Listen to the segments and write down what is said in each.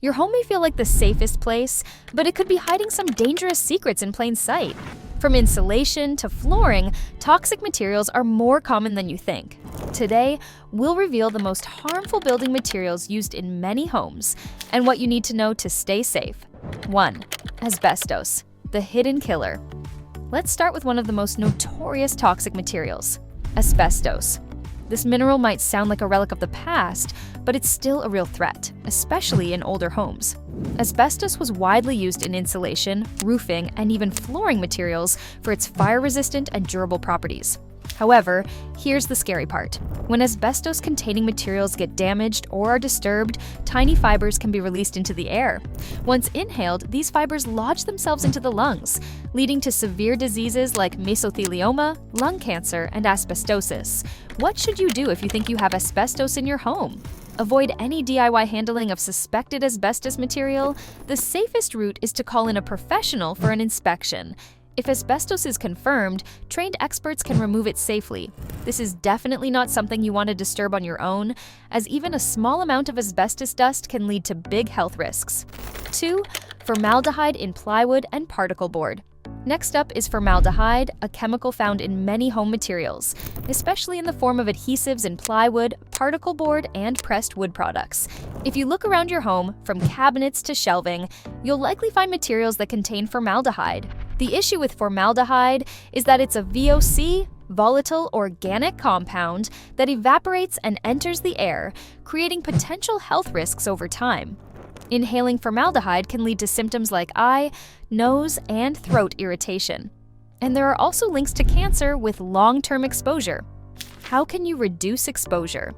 Your home may feel like the safest place, but it could be hiding some dangerous secrets in plain sight. From insulation to flooring, toxic materials are more common than you think. Today, we'll reveal the most harmful building materials used in many homes and what you need to know to stay safe. 1. Asbestos, the hidden killer. Let's start with one of the most notorious toxic materials, asbestos. This mineral might sound like a relic of the past, but it's still a real threat, especially in older homes. Asbestos was widely used in insulation, roofing, and even flooring materials for its fire-resistant and durable properties. However, here's the scary part. When asbestos-containing materials get damaged or are disturbed, tiny fibers can be released into the air. Once inhaled, these fibers lodge themselves into the lungs, leading to severe diseases like mesothelioma, lung cancer, and asbestosis. What should you do if you think you have asbestos in your home? Avoid any DIY handling of suspected asbestos material. The safest route is to call in a professional for an inspection. If asbestos is confirmed, trained experts can remove it safely. This is definitely not something you want to disturb on your own, as even a small amount of asbestos dust can lead to big health risks. 2. Formaldehyde in plywood and particle board. Next up is formaldehyde, a chemical found in many home materials, especially in the form of adhesives in plywood, particle board, and pressed wood products. If you look around your home, from cabinets to shelving, you'll likely find materials that contain formaldehyde. The issue with formaldehyde is that it's a VOC, volatile organic compound, that evaporates and enters the air, creating potential health risks over time. Inhaling formaldehyde can lead to symptoms like eye, nose, and throat irritation. And there are also links to cancer with long-term exposure. How can you reduce exposure?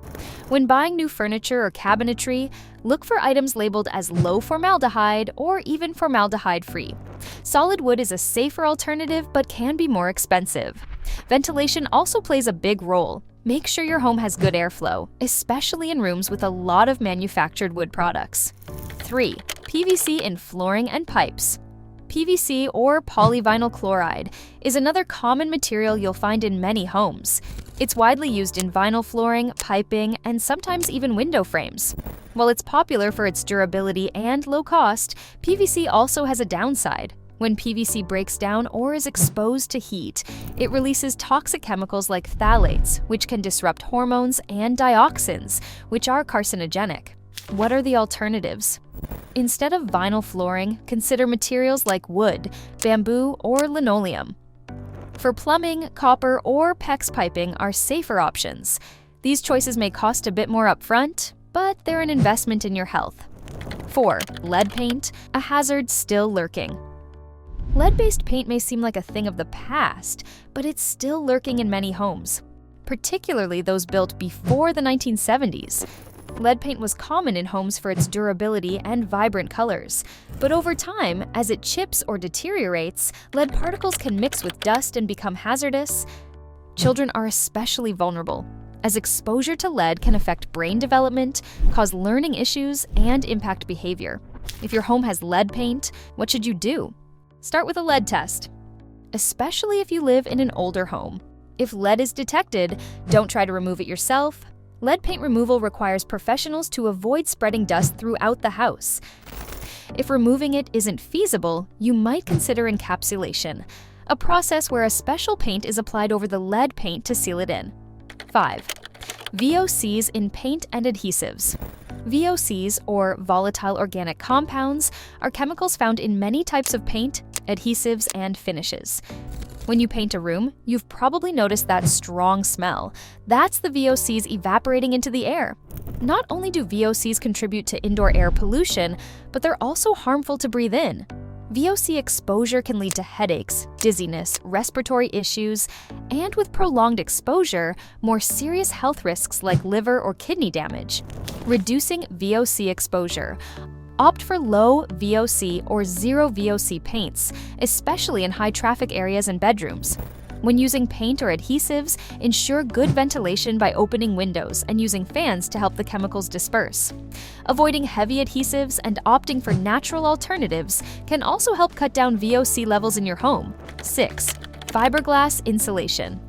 When buying new furniture or cabinetry, look for items labeled as low formaldehyde or even formaldehyde-free. Solid wood is a safer alternative but can be more expensive. Ventilation also plays a big role. Make sure your home has good airflow, especially in rooms with a lot of manufactured wood products. 3. PVC in flooring and pipes. PVC, or polyvinyl chloride, is another common material you'll find in many homes. It's widely used in vinyl flooring, piping, and sometimes even window frames. While it's popular for its durability and low cost, PVC also has a downside. When PVC breaks down or is exposed to heat, it releases toxic chemicals like phthalates, which can disrupt hormones, and dioxins, which are carcinogenic. What are the alternatives? Instead of vinyl flooring, consider materials like wood, bamboo, or linoleum. For plumbing, copper or PEX piping are safer options. These choices may cost a bit more upfront, but they're an investment in your health. 4. Lead paint, a hazard still lurking. Lead-based paint may seem like a thing of the past, but it's still lurking in many homes, particularly those built before the 1970s. Lead paint was common in homes for its durability and vibrant colors, but over time, as it chips or deteriorates, lead particles can mix with dust and become hazardous. Children are especially vulnerable, as exposure to lead can affect brain development, cause learning issues, and impact behavior. If your home has lead paint, what should you do? Start with a lead test, especially if you live in an older home. If lead is detected, don't try to remove it yourself. Lead paint removal requires professionals to avoid spreading dust throughout the house. If removing it isn't feasible, you might consider encapsulation, a process where a special paint is applied over the lead paint to seal it in. 5. VOCs in paint and adhesives. VOCs, or volatile organic compounds, are chemicals found in many types of paint, adhesives, and finishes. When you paint a room, you've probably noticed that strong smell. That's the VOCs evaporating into the air. Not only do VOCs contribute to indoor air pollution, but they're also harmful to breathe in. VOC exposure can lead to headaches, dizziness, respiratory issues, and with prolonged exposure, more serious health risks like liver or kidney damage. Reducing VOC exposure. Opt for low VOC or zero VOC paints, especially in high-traffic areas and bedrooms. When using paint or adhesives, ensure good ventilation by opening windows and using fans to help the chemicals disperse. Avoiding heavy adhesives and opting for natural alternatives can also help cut down VOC levels in your home. 6. Fiberglass insulation.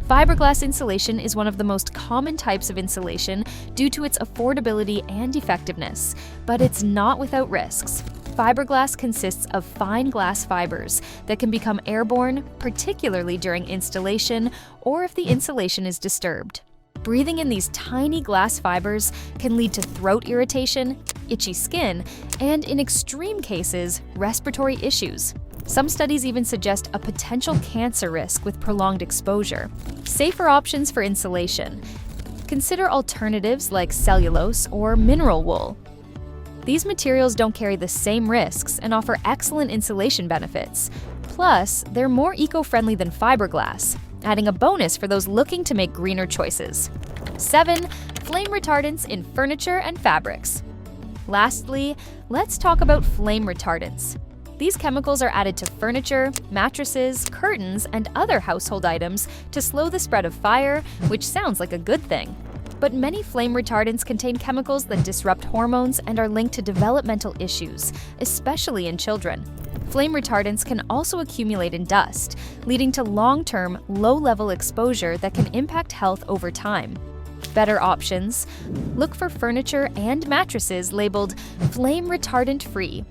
Fiberglass insulation is one of the most common types of insulation due to its affordability and effectiveness, but it's not without risks. Fiberglass consists of fine glass fibers that can become airborne, particularly during installation or if the insulation is disturbed. Breathing in these tiny glass fibers can lead to throat irritation, itchy skin, and in extreme cases, respiratory issues. Some studies even suggest a potential cancer risk with prolonged exposure. Safer options for insulation. Consider alternatives like cellulose or mineral wool. These materials don't carry the same risks and offer excellent insulation benefits. Plus, they're more eco-friendly than fiberglass, adding a bonus for those looking to make greener choices. 7. Flame retardants in furniture and fabrics. Lastly, let's talk about flame retardants. These chemicals are added to furniture, mattresses, curtains, and other household items to slow the spread of fire, which sounds like a good thing. But many flame retardants contain chemicals that disrupt hormones and are linked to developmental issues, especially in children. Flame retardants can also accumulate in dust, leading to long-term, low-level exposure that can impact health over time. Better options: look for furniture and mattresses labeled flame retardant free.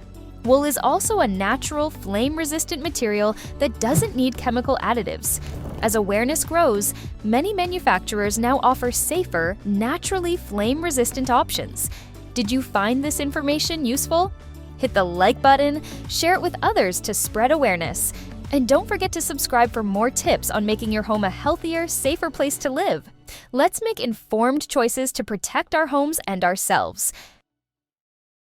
Wool is also a natural, flame-resistant material that doesn't need chemical additives. As awareness grows, many manufacturers now offer safer, naturally flame-resistant options. Did you find this information useful? Hit the like button, share it with others to spread awareness, and don't forget to subscribe for more tips on making your home a healthier, safer place to live. Let's make informed choices to protect our homes and ourselves.